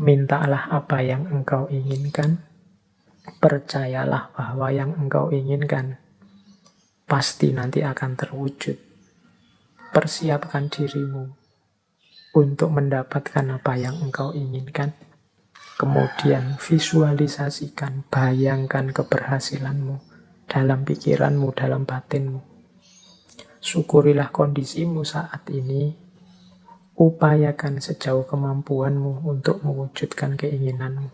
Mintalah apa yang engkau inginkan, percayalah bahwa yang engkau inginkan pasti nanti akan terwujud. Persiapkan dirimu untuk mendapatkan apa yang engkau inginkan. Kemudian visualisasikan, bayangkan keberhasilanmu dalam pikiranmu, dalam batinmu. Syukurilah kondisimu saat ini. Upayakan sejauh kemampuanmu untuk mewujudkan keinginanmu.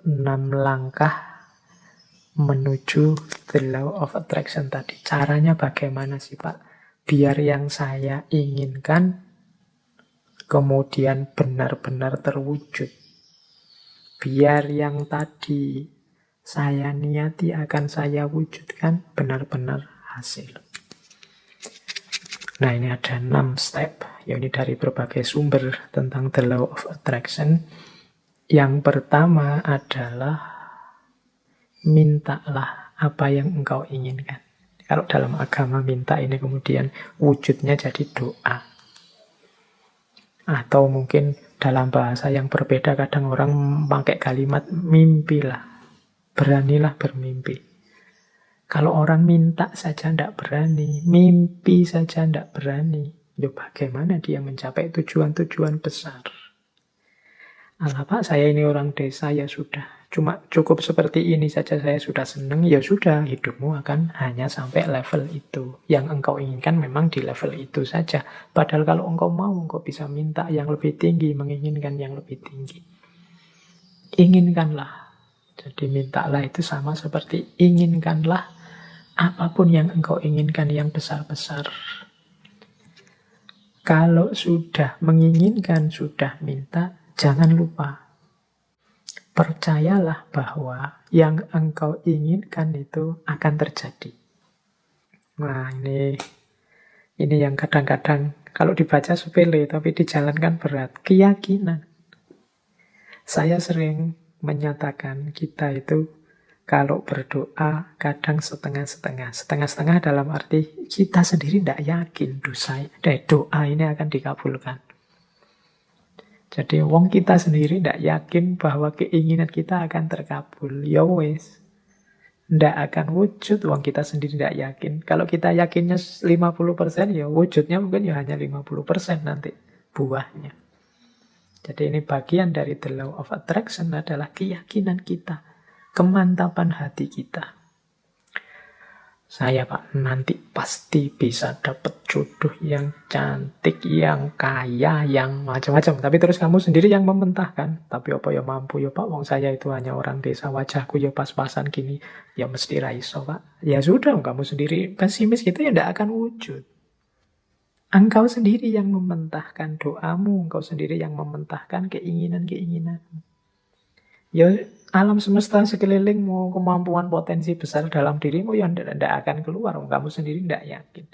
6 langkah menuju the law of attraction tadi. Caranya bagaimana sih Pak? Biar yang saya inginkan kemudian benar-benar terwujud. Biar yang tadi saya niati akan saya wujudkan benar-benar hasil. Nah, ini ada 6 step, ya ini dari berbagai sumber tentang the law of attraction. Yang pertama adalah mintalah apa yang engkau inginkan. Kalau dalam agama minta ini kemudian wujudnya jadi doa. Atau mungkin dalam bahasa yang berbeda kadang orang pakai kalimat mimpilah. Beranilah bermimpi. Kalau orang minta saja tidak berani, mimpi saja tidak berani, ya bagaimana dia mencapai tujuan-tujuan besar? Alah Pak, saya ini orang desa, ya sudah. Cuma cukup seperti ini saja saya sudah senang, ya sudah. Hidupmu akan hanya sampai level itu. Yang engkau inginkan memang di level itu saja. Padahal kalau engkau mau, engkau bisa minta yang lebih tinggi, menginginkan yang lebih tinggi. Inginkanlah. Jadi mintalah itu sama seperti inginkanlah apapun yang engkau inginkan yang besar-besar. Kalau sudah menginginkan, sudah minta, jangan lupa. Percayalah bahwa yang engkau inginkan itu akan terjadi. Nah, ini yang kadang-kadang kalau dibaca sepele, tapi dijalankan berat. Keyakinan. Saya sering menyatakan kita itu kalau berdoa kadang setengah-setengah. Setengah-setengah dalam arti kita sendiri tidak yakin doa ini akan dikabulkan. Jadi wong kita sendiri tidak yakin bahwa keinginan kita akan terkabul. Ya wes, tidak akan wujud wong kita sendiri tidak yakin. Kalau kita yakinnya 50%, ya wujudnya mungkin ya hanya 50% nanti buahnya. Jadi ini bagian dari the law of attraction adalah keyakinan kita, kemantapan hati kita. Saya Pak nanti pasti bisa dapat jodoh yang cantik, yang kaya, yang macam-macam. Tapi terus kamu sendiri yang mementahkan. Tapi apa ya mampu ya Pak, wong saya itu hanya orang desa, wajahku ya pas-pasan gini. Ya mesti raiso Pak. Ya sudah, kamu sendiri pesimis gitu ya tidak akan wujud. Engkau sendiri yang mementahkan doamu, engkau sendiri yang mementahkan keinginan-keinginanmu. Ya alam semesta sekelilingmu, kemampuan potensi besar dalam dirimu yang tidak akan keluar. Kamu sendiri tidak yakin.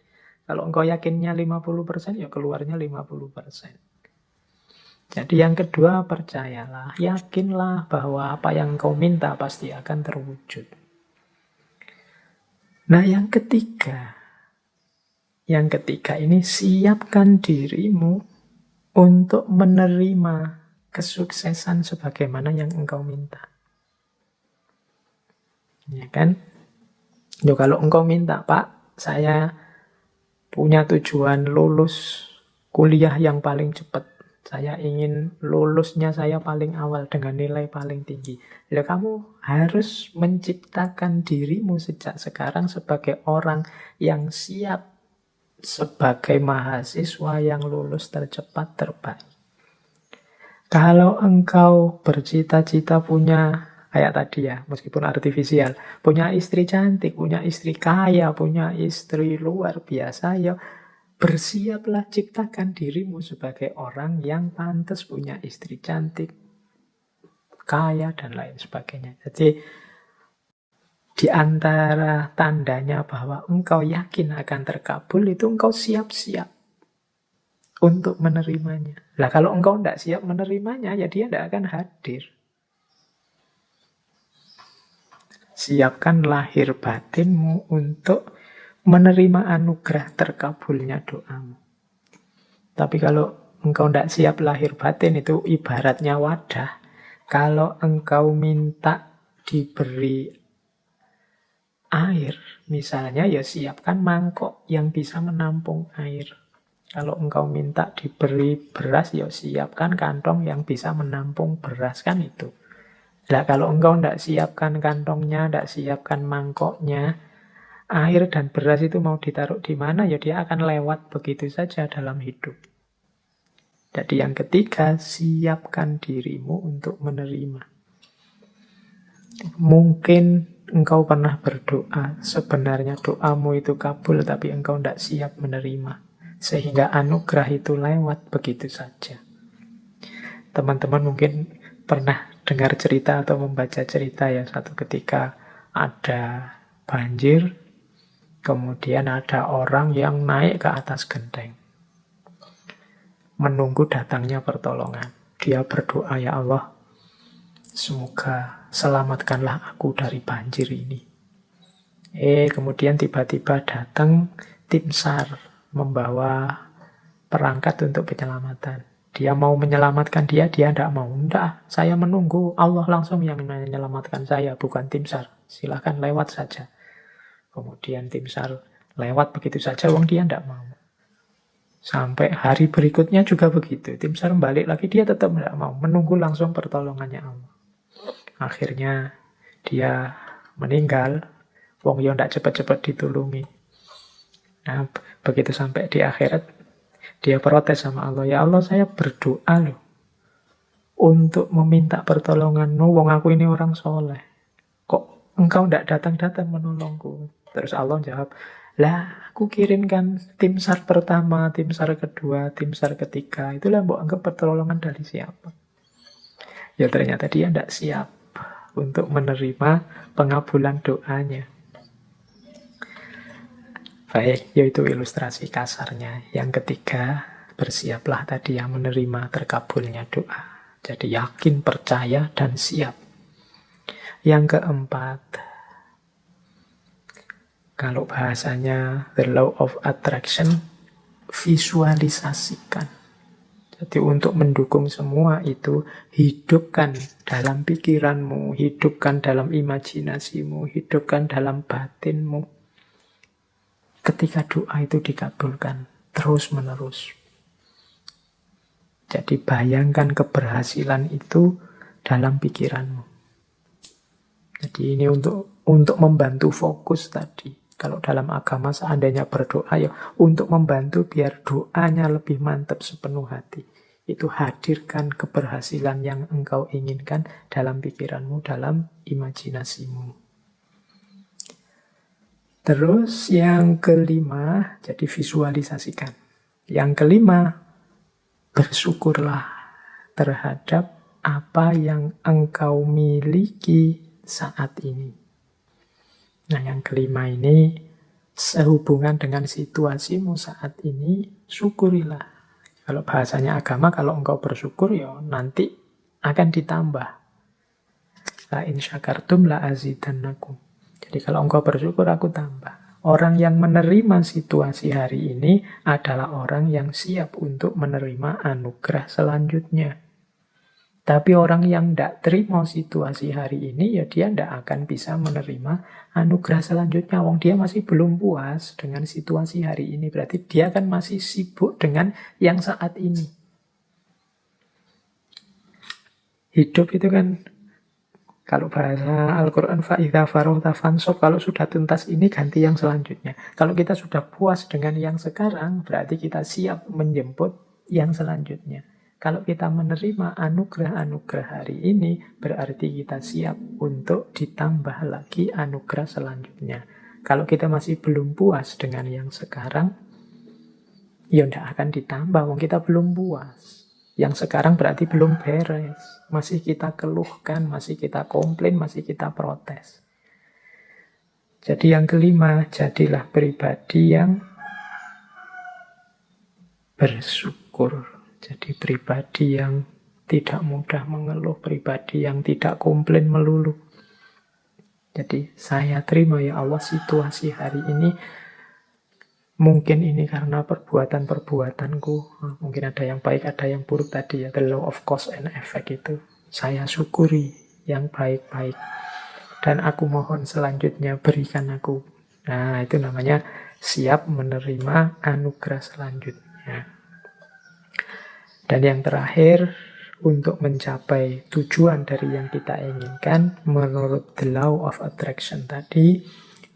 Kalau engkau yakinnya 50%, ya keluarnya 50%. Jadi yang kedua, percayalah, yakinlah bahwa apa yang engkau minta pasti akan terwujud. Nah, yang ketiga ini siapkan dirimu untuk menerima kesuksesan sebagaimana yang engkau minta. Ya kan? Yo, kalau engkau minta, Pak, saya punya tujuan lulus kuliah yang paling cepat. Saya ingin lulusnya saya paling awal dengan nilai paling tinggi. Ya, kamu harus menciptakan dirimu sejak sekarang sebagai orang yang siap sebagai mahasiswa yang lulus tercepat terbaik. Kalau engkau bercita-cita punya, kayak tadi ya, meskipun artifisial, punya istri cantik, punya istri kaya, punya istri luar biasa, ya bersiaplah ciptakan dirimu sebagai orang yang pantas punya istri cantik, kaya, dan lain sebagainya. Jadi di antara tandanya bahwa engkau yakin akan terkabul itu engkau siap-siap untuk menerimanya. Lah kalau engkau tidak siap menerimanya, ya dia tidak akan hadir. Siapkan lahir batinmu untuk menerima anugerah terkabulnya doamu. Tapi kalau engkau tidak siap lahir batin, itu ibaratnya wadah. Kalau engkau minta diberi air, misalnya, ya siapkan mangkok yang bisa menampung air. Kalau engkau minta diberi beras, ya siapkan kantong yang bisa menampung beras, kan itu. Nah, kalau engkau tidak siapkan kantongnya, tidak siapkan mangkoknya, air dan beras itu mau ditaruh di mana, ya dia akan lewat begitu saja dalam hidup. Jadi yang ketiga, siapkan dirimu untuk menerima. Mungkin engkau pernah berdoa, sebenarnya doamu itu kabul, tapi engkau tidak siap menerima. Sehingga anugerah itu lewat begitu saja. Teman-teman mungkin pernah dengar cerita atau membaca cerita ya, satu ketika ada banjir, kemudian ada orang yang naik ke atas genteng, menunggu datangnya pertolongan. Dia berdoa, ya Allah, semoga selamatkanlah aku dari banjir ini. Kemudian tiba-tiba datang tim SAR membawa perangkat untuk penyelamatan. Dia mau menyelamatkan dia tidak mau. Enggak, saya menunggu. Allah langsung yang menyelamatkan saya, bukan tim SAR. Silahkan lewat saja. Kemudian tim SAR lewat begitu saja, wong dia tidak mau. Sampai hari berikutnya juga begitu. Tim SAR balik lagi, dia tetap tidak mau. Menunggu langsung pertolongannya Allah. Akhirnya dia meninggal. Wong yo ndak cepat-cepat ditulungi. Nah, begitu sampai di akhirat, dia protes sama Allah. Ya Allah, saya berdoa loh untuk meminta pertolongan-Mu. Wong aku ini orang soleh. Kok engkau ndak datang-datang menolongku? Terus Allah jawab, lah aku kirimkan tim SAR pertama, tim SAR kedua, tim SAR ketiga. Itulah mbok anggap pertolongan dari siapa? Ya ternyata dia ndak siap untuk menerima pengabulan doanya. Baik, yaitu ilustrasi kasarnya. Yang ketiga, bersiaplah tadi yang menerima terkabulnya doa. Jadi yakin, percaya, dan siap. Yang keempat, kalau bahasanya the law of attraction, visualisasikan. Jadi untuk mendukung semua itu, hidupkan dalam pikiranmu, hidupkan dalam imajinasimu, hidupkan dalam batinmu. Ketika doa itu dikabulkan, terus-menerus. Jadi bayangkan keberhasilan itu dalam pikiranmu. Jadi ini untuk membantu fokus tadi. Kalau dalam agama seandainya berdoa, ya untuk membantu biar doanya lebih mantap sepenuh hati. Itu hadirkan keberhasilan yang engkau inginkan dalam pikiranmu, dalam imajinasimu. Terus yang kelima, jadi visualisasikan. Yang kelima, bersyukurlah terhadap apa yang engkau miliki saat ini. Nah, yang kelima ini sehubungan dengan situasimu saat ini, syukurilah. Kalau bahasanya agama, kalau engkau bersyukur, ya nanti akan ditambah. La in syakartum la azidannakum. Jadi kalau engkau bersyukur, aku tambah. Orang yang menerima situasi hari ini adalah orang yang siap untuk menerima anugerah selanjutnya. Tapi orang yang tidak terima situasi hari ini, ya dia tidak akan bisa menerima anugerah selanjutnya. Wong dia masih belum puas dengan situasi hari ini. Berarti dia kan masih sibuk dengan yang saat ini. Hidup itu kan, kalau bahasa Al-Quran, fa'idha farogta fansab, kalau sudah tuntas ini ganti yang selanjutnya. Kalau kita sudah puas dengan yang sekarang, berarti kita siap menjemput yang selanjutnya. Kalau kita menerima anugerah-anugerah hari ini, berarti kita siap untuk ditambah lagi anugerah selanjutnya. Kalau kita masih belum puas dengan yang sekarang, ya tidak akan ditambah, wong kita belum puas. Yang sekarang berarti belum beres. Masih kita keluhkan, masih kita komplain, masih kita protes. Jadi yang kelima, jadilah pribadi yang bersyukur. Jadi pribadi yang tidak mudah mengeluh, pribadi yang tidak komplain melulu. Jadi saya terima ya Allah situasi hari ini, Mungkin ini karena perbuatan-perbuatanku. Mungkin ada yang baik, ada yang buruk tadi ya. The law of cause and effect itu. Saya syukuri yang baik-baik. Dan aku mohon selanjutnya berikan aku. Nah, itu namanya siap menerima anugerah selanjutnya. Dan yang terakhir, untuk mencapai tujuan dari yang kita inginkan, menurut the law of attraction tadi,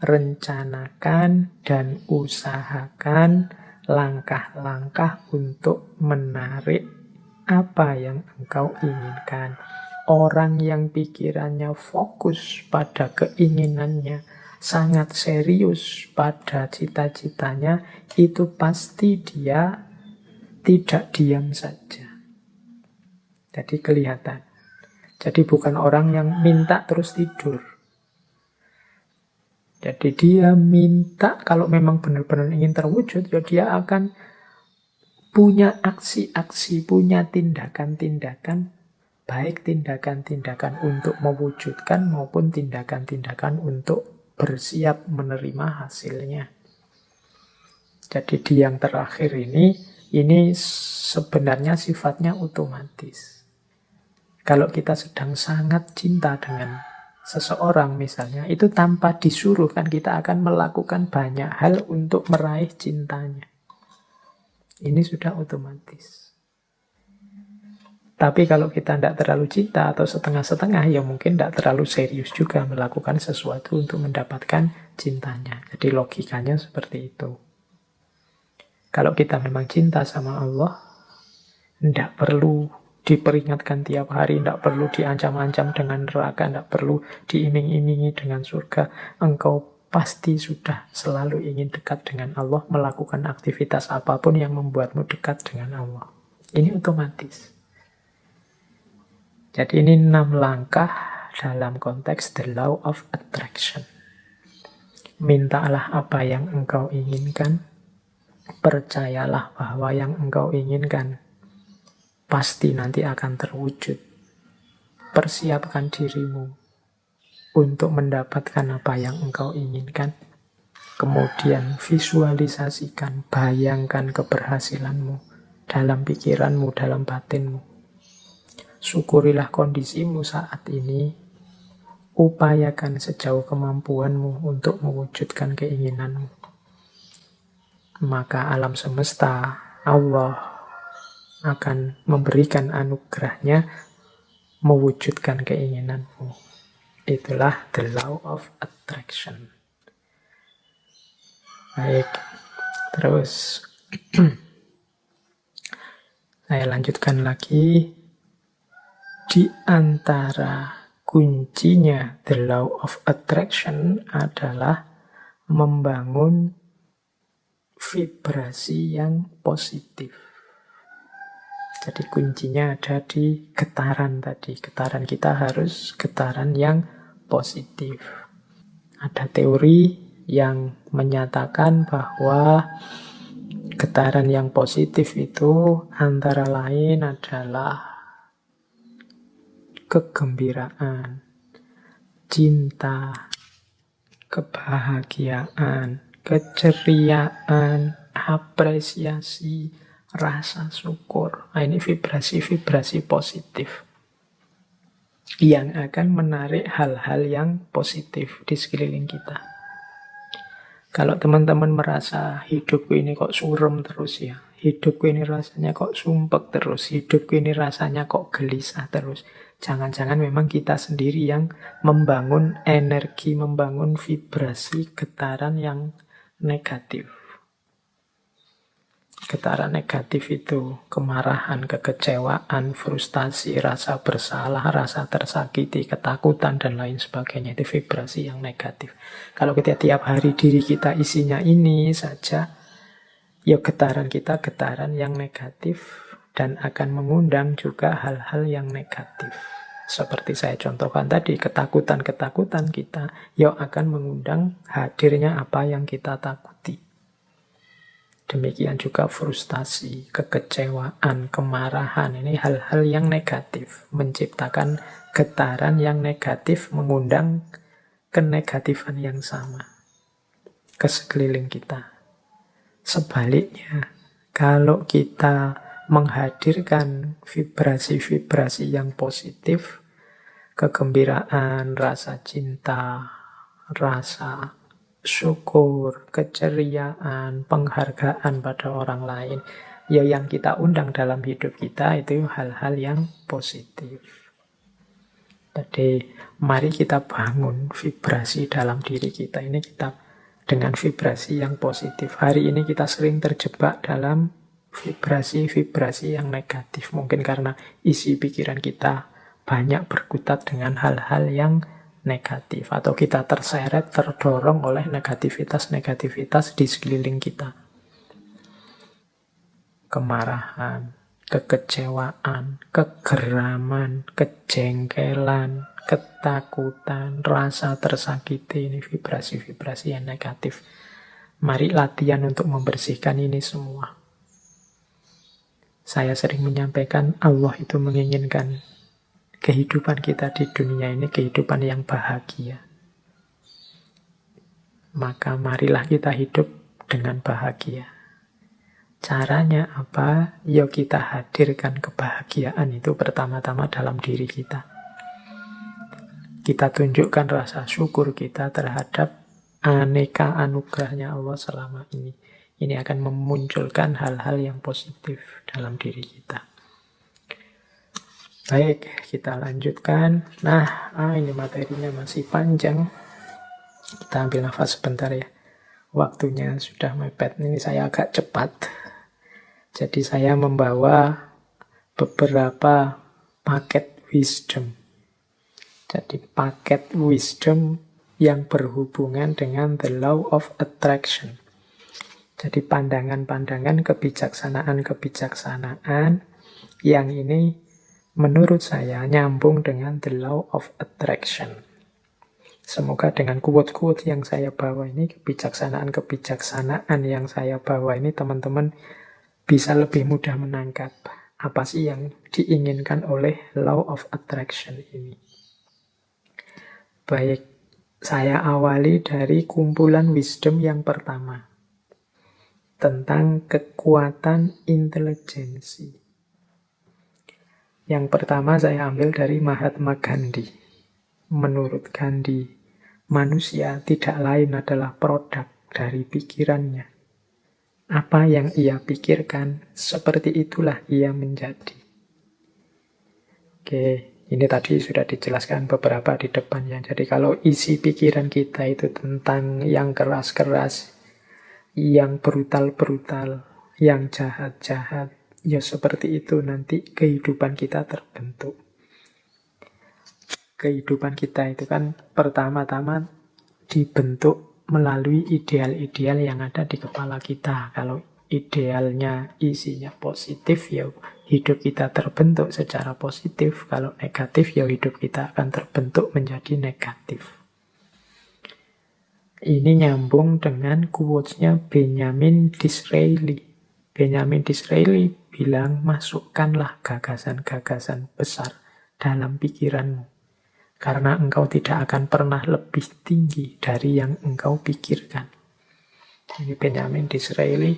rencanakan dan usahakan langkah-langkah untuk menarik apa yang engkau inginkan. Orang yang pikirannya fokus pada keinginannya, sangat serius pada cita-citanya, itu pasti dia tidak diam saja. Jadi kelihatan. Jadi bukan orang yang minta terus tidur. Jadi dia minta, kalau memang benar-benar ingin terwujud, ya dia akan punya aksi-aksi, punya tindakan-tindakan, baik tindakan-tindakan untuk mewujudkan maupun tindakan-tindakan untuk bersiap menerima hasilnya. Jadi di yang terakhir ini sebenarnya sifatnya otomatis. Kalau kita sedang sangat cinta dengan seseorang misalnya, itu tanpa disuruh kan kita akan melakukan banyak hal untuk meraih cintanya. Ini sudah otomatis. Tapi kalau kita tidak terlalu cinta atau setengah-setengah, ya mungkin tidak terlalu serius juga melakukan sesuatu untuk mendapatkan cintanya. Jadi logikanya seperti itu. Kalau kita memang cinta sama Allah, tidak perlu diperingatkan tiap hari, tidak perlu diancam-ancam dengan neraka, tidak perlu diiming-imingi dengan surga. Engkau pasti sudah selalu ingin dekat dengan Allah, melakukan aktivitas apapun yang membuatmu dekat dengan Allah. Ini otomatis. Jadi ini 6 langkah dalam konteks the law of attraction. Mintalah apa yang engkau inginkan, percayalah bahwa yang engkau inginkan pasti nanti akan terwujud. Persiapkan dirimu untuk mendapatkan apa yang engkau inginkan. Kemudian visualisasikan, bayangkan keberhasilanmu dalam pikiranmu, dalam batinmu. Syukurilah kondisimu saat ini. Upayakan sejauh kemampuanmu untuk mewujudkan keinginanmu. Maka alam semesta, Allah akan memberikan anugerahnya mewujudkan keinginanmu. Itulah the law of attraction. Baik, terus saya lanjutkan lagi. Di antara kuncinya the law of attraction adalah membangun vibrasi yang positif. Jadi kuncinya ada di getaran tadi. Getaran kita harus getaran yang positif. Ada teori yang menyatakan bahwa getaran yang positif itu antara lain adalah kegembiraan, cinta, kebahagiaan, keceriaan, apresiasi, rasa syukur. Nah, ini vibrasi-vibrasi positif yang akan menarik hal-hal yang positif di sekeliling kita. Kalau teman-teman merasa hidupku ini kok suram terus ya, hidupku ini rasanya kok sumpek terus, hidupku ini rasanya kok gelisah terus, jangan-jangan memang kita sendiri yang membangun energi, membangun vibrasi getaran yang negatif. Getaran negatif itu kemarahan, kekecewaan, frustasi, rasa bersalah, rasa tersakiti, ketakutan, dan lain sebagainya. Itu vibrasi yang negatif. Kalau kita tiap hari diri kita isinya ini saja, ya getaran kita getaran yang negatif dan akan mengundang juga hal-hal yang negatif. Seperti saya contohkan tadi, ketakutan-ketakutan kita ya akan mengundang hadirnya apa yang kita takuti. Demikian juga frustasi, kekecewaan, kemarahan. Ini hal-hal yang negatif. Menciptakan getaran yang negatif, mengundang kenegatifan yang sama ke sekeliling kita. Sebaliknya, kalau kita menghadirkan vibrasi-vibrasi yang positif, kegembiraan, rasa cinta, rasa syukur, keceriaan, penghargaan pada orang lain, ya yang kita undang dalam hidup kita itu hal-hal yang positif. Jadi mari kita bangun vibrasi dalam diri kita ini, kita dengan vibrasi yang positif. Hari ini kita sering terjebak dalam vibrasi-vibrasi yang negatif. Mungkin karena isi pikiran kita banyak berkutat dengan hal-hal yang negatif. Atau kita terseret, terdorong oleh negativitas-negativitas di sekeliling kita. Kemarahan, kekecewaan, kegeraman, kejengkelan, ketakutan, rasa tersakiti, ini vibrasi-vibrasi yang negatif. Mari latihan untuk membersihkan ini semua. Saya sering menyampaikan Allah itu menginginkan kehidupan kita di dunia ini kehidupan yang bahagia. Maka marilah kita hidup dengan bahagia. Caranya apa? Ya kita hadirkan kebahagiaan itu pertama-tama dalam diri kita. Kita tunjukkan rasa syukur kita terhadap aneka anugerahnya Allah selama ini. Ini akan memunculkan hal-hal yang positif dalam diri kita. Baik, kita lanjutkan. Nah, ini materinya masih panjang. Kita ambil nafas sebentar ya. Waktunya sudah mepet. Ini saya agak cepat. Jadi saya membawa beberapa paket wisdom. Jadi paket wisdom yang berhubungan dengan the law of attraction. Jadi pandangan-pandangan kebijaksanaan-kebijaksanaan yang ini menurut saya nyambung dengan the law of attraction. Semoga dengan quote-quote yang saya bawa ini, kebijaksanaan-kebijaksanaan yang saya bawa ini, teman-teman bisa lebih mudah menangkap apa sih yang diinginkan oleh law of attraction ini. Baik, saya awali dari kumpulan wisdom yang pertama. Tentang kekuatan intelijensi. Yang pertama saya ambil dari Mahatma Gandhi. Menurut Gandhi, manusia tidak lain adalah produk dari pikirannya. Apa yang ia pikirkan, seperti itulah ia menjadi. Oke, ini tadi sudah dijelaskan beberapa di depannya. Jadi kalau isi pikiran kita itu tentang yang keras-keras, yang brutal-brutal, yang jahat-jahat, ya seperti itu nanti kehidupan kita terbentuk. Kehidupan kita itu kan pertama-tama dibentuk melalui ideal-ideal yang ada di kepala kita. Kalau idealnya isinya positif, ya hidup kita terbentuk secara positif. Kalau negatif, ya hidup kita akan terbentuk menjadi negatif. Ini nyambung dengan quotes-nya Benjamin Disraeli. Benjamin Disraeli bilang, masukkanlah gagasan-gagasan besar dalam pikiranmu. Karena engkau tidak akan pernah lebih tinggi dari yang engkau pikirkan. Ini Benjamin Disraeli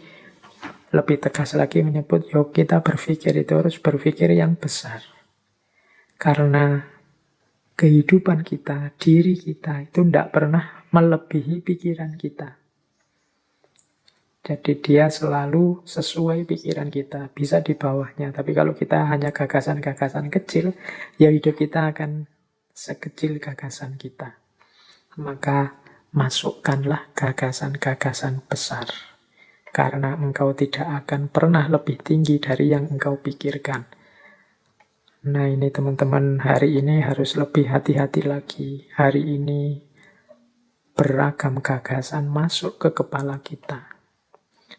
lebih tegas lagi menyebut, yuk kita berpikir itu harus berpikir yang besar. Karena kehidupan kita, diri kita itu tidak pernah melebihi pikiran kita. Jadi dia selalu sesuai pikiran kita, bisa di bawahnya. Tapi kalau kita hanya gagasan-gagasan kecil, ya hidup kita akan sekecil gagasan kita. Maka masukkanlah gagasan-gagasan besar. Karena engkau tidak akan pernah lebih tinggi dari yang engkau pikirkan. Nah ini teman-teman, hari ini harus lebih hati-hati lagi. Hari ini beragam gagasan masuk ke kepala kita.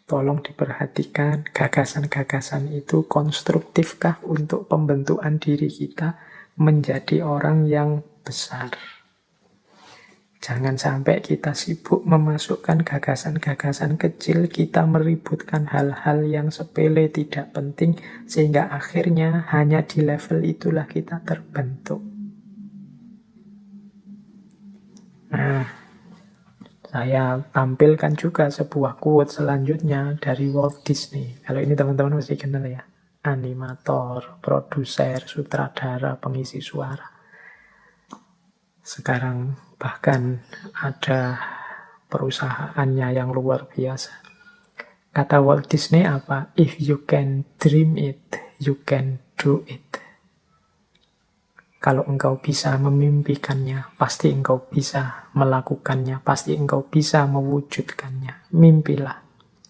Tolong diperhatikan, gagasan-gagasan itu konstruktifkah untuk pembentukan diri kita menjadi orang yang besar. Jangan sampai kita sibuk memasukkan gagasan-gagasan kecil, kita meributkan hal-hal yang sepele tidak penting, sehingga akhirnya hanya di level itulah kita terbentuk. Nah, Saya tampilkan juga sebuah quote selanjutnya dari Walt Disney. Kalau ini teman-teman mesti kenal ya. Animator, produser, sutradara, pengisi suara. Sekarang bahkan ada perusahaannya yang luar biasa. Kata Walt Disney apa? If you can dream it, you can do it. Kalau engkau bisa memimpikannya, pasti engkau bisa melakukannya, pasti engkau bisa mewujudkannya. Mimpilah.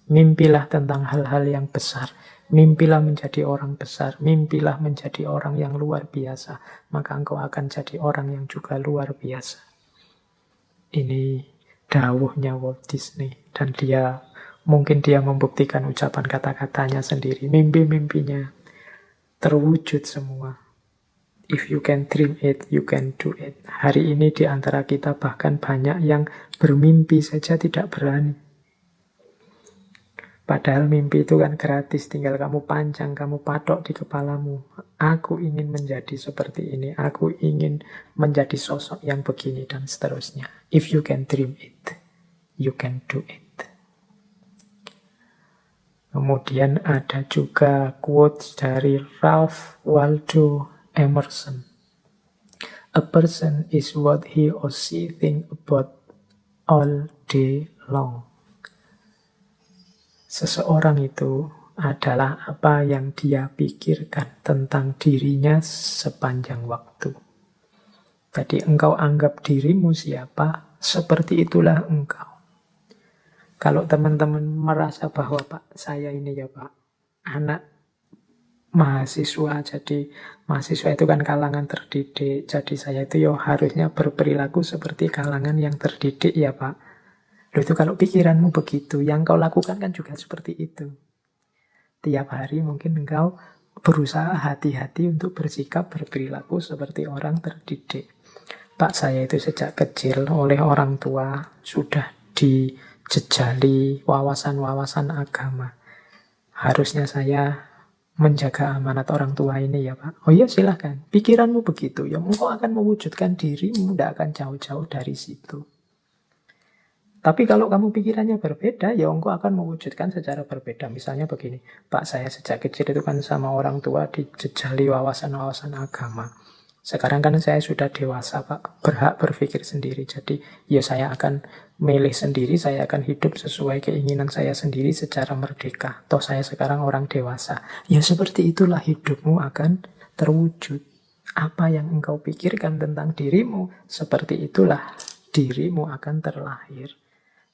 Mimpilah tentang hal-hal yang besar. Mimpilah menjadi orang besar. Mimpilah menjadi orang yang luar biasa. Maka engkau akan jadi orang yang juga luar biasa. Ini dawuhnya Walt Disney. Dan mungkin dia membuktikan ucapan kata-katanya sendiri. Mimpi-mimpinya terwujud semua. If you can dream it, you can do it. Hari ini di antara kita bahkan banyak yang bermimpi saja tidak berani. Padahal mimpi itu kan gratis, tinggal kamu panjang, kamu patok di kepalamu. Aku ingin menjadi seperti ini, aku ingin menjadi sosok yang begini, dan seterusnya. If you can dream it, you can do it. Kemudian ada juga quotes dari Ralph Waldo Emerson. A person is what he or she think about all day long. Seseorang itu adalah apa yang dia pikirkan tentang dirinya sepanjang waktu. Jadi engkau anggap dirimu siapa, seperti itulah engkau. Kalau teman-teman merasa bahwa Pak, saya ini ya Pak, anak mahasiswa, jadi mahasiswa itu kan kalangan terdidik, jadi saya itu ya harusnya berperilaku seperti kalangan yang terdidik ya Pak. Loh, itu kalau pikiranmu begitu, yang kau lakukan kan juga seperti itu. Tiap hari mungkin engkau berusaha hati-hati untuk bersikap, berperilaku seperti orang terdidik. Pak, saya itu sejak kecil oleh orang tua sudah dijejali wawasan-wawasan agama. Harusnya saya menjaga amanat orang tua ini ya Pak. Oh iya silahkan, pikiranmu begitu, ya engkau akan mewujudkan dirimu, tidak akan jauh-jauh dari situ. Tapi kalau kamu pikirannya berbeda, ya engkau akan mewujudkan secara berbeda. Misalnya begini, Pak, saya sejak kecil itu kan sama orang tua dijejali wawasan-wawasan agama. Sekarang kan saya sudah dewasa Pak, berhak berpikir sendiri. Jadi ya saya akan milih sendiri, saya akan hidup sesuai keinginan saya sendiri secara merdeka. Toh saya sekarang orang dewasa. Ya seperti itulah hidupmu akan terwujud. Apa yang engkau pikirkan tentang dirimu, seperti itulah dirimu akan terlahir.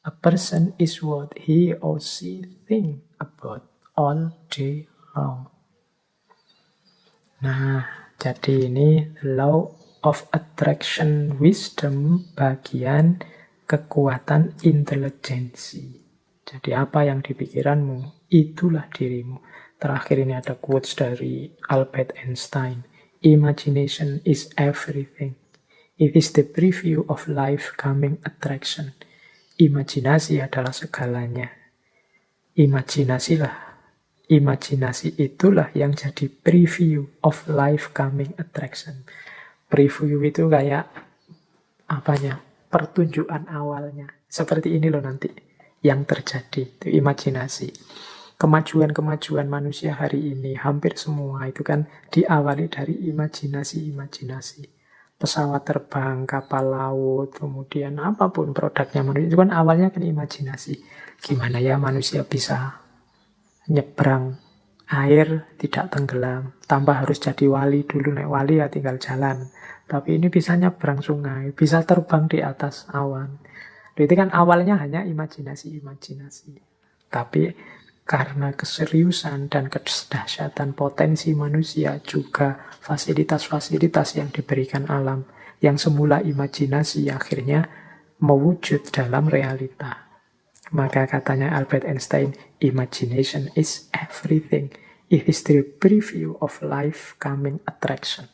A person is what he or she think about all day long. Nah, jadi ini law of attraction wisdom bagian kekuatan intelijensi. Jadi apa yang dipikiranmu, itulah dirimu. Terakhir ini ada quotes dari Albert Einstein. Imagination is everything. It is the preview of life coming attraction. Imajinasi adalah segalanya. Imajinasi itulah yang jadi preview of life coming attraction. Preview itu kayak apanya? Pertunjukan awalnya. Seperti ini loh nanti yang terjadi. Itu imajinasi. Kemajuan-kemajuan manusia hari ini hampir semua itu kan diawali dari imajinasi. Pesawat terbang, kapal laut, kemudian apapun produknya manusia itu kan awalnya kan imajinasi. Gimana ya manusia bisa nyebrang air tidak tenggelam, tanpa harus jadi wali. Dulu naik wali ya tinggal jalan, tapi ini bisa nyebrang sungai, bisa terbang di atas awan. Itu kan awalnya hanya imajinasi. Tapi karena keseriusan dan kedahsyatan potensi manusia, juga fasilitas-fasilitas yang diberikan alam, yang semula imajinasi akhirnya mewujud dalam realita. Maka katanya Albert Einstein, imagination is everything. It is the preview of life coming attraction.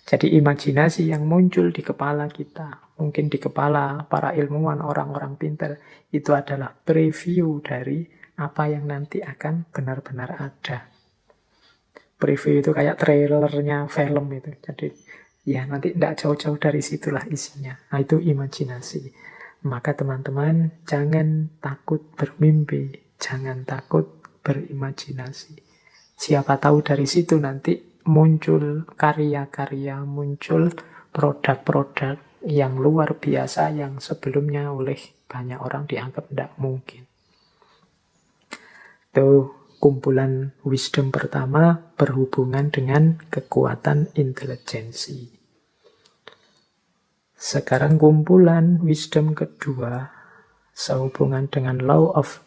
Jadi imajinasi yang muncul di kepala kita, mungkin di kepala para ilmuwan, orang-orang pintar, itu adalah preview dari apa yang nanti akan benar-benar ada. Preview itu kayak trailernya film itu. Jadi ya nanti tidak jauh-jauh dari situlah isinya. Nah itu imajinasi. Maka teman-teman jangan takut bermimpi, jangan takut berimajinasi. Siapa tahu dari situ nanti muncul karya-karya, muncul produk-produk yang luar biasa yang sebelumnya oleh banyak orang dianggap tidak mungkin. Itu kumpulan wisdom pertama berhubungan dengan kekuatan intelijensi. Sekarang kumpulan wisdom kedua sehubungan dengan law of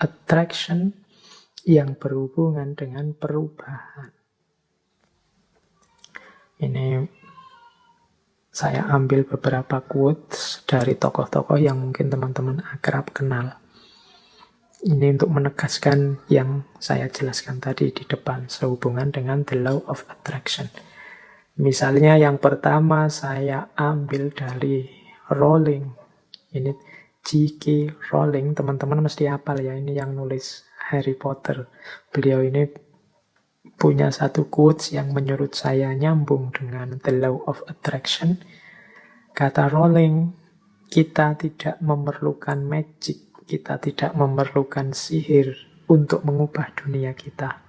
attraction yang berhubungan dengan perubahan. Ini saya ambil beberapa quotes dari tokoh-tokoh yang mungkin teman-teman akrab kenal. Ini untuk menegaskan yang saya jelaskan tadi di depan sehubungan dengan the law of attraction. Misalnya yang pertama saya ambil dari Rowling. Ini J.K. Rowling, teman-teman mesti hafal ya, ini yang nulis Harry Potter. Beliau ini punya satu quotes yang menurut saya nyambung dengan the law of attraction. Kata Rowling, kita tidak memerlukan magic, kita tidak memerlukan sihir untuk mengubah dunia kita.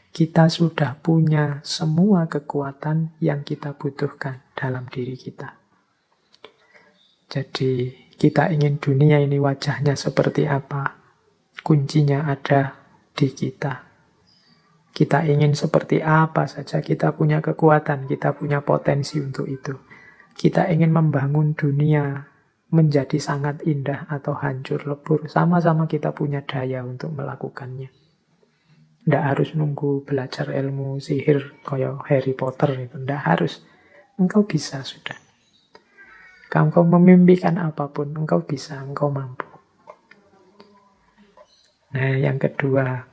Kita sudah punya semua kekuatan yang kita butuhkan dalam diri kita. Jadi kita ingin dunia ini wajahnya seperti apa? Kuncinya ada di kita. Kita ingin seperti apa saja, kita punya kekuatan, kita punya potensi untuk itu. Kita ingin membangun dunia menjadi sangat indah atau hancur lebur, sama-sama kita punya daya untuk melakukannya. Tidak harus nunggu belajar ilmu sihir kayak Harry Potter itu. Tidak harus. Engkau bisa sudah. Engkau memimpikan apapun, engkau bisa, engkau mampu. Nah, yang kedua,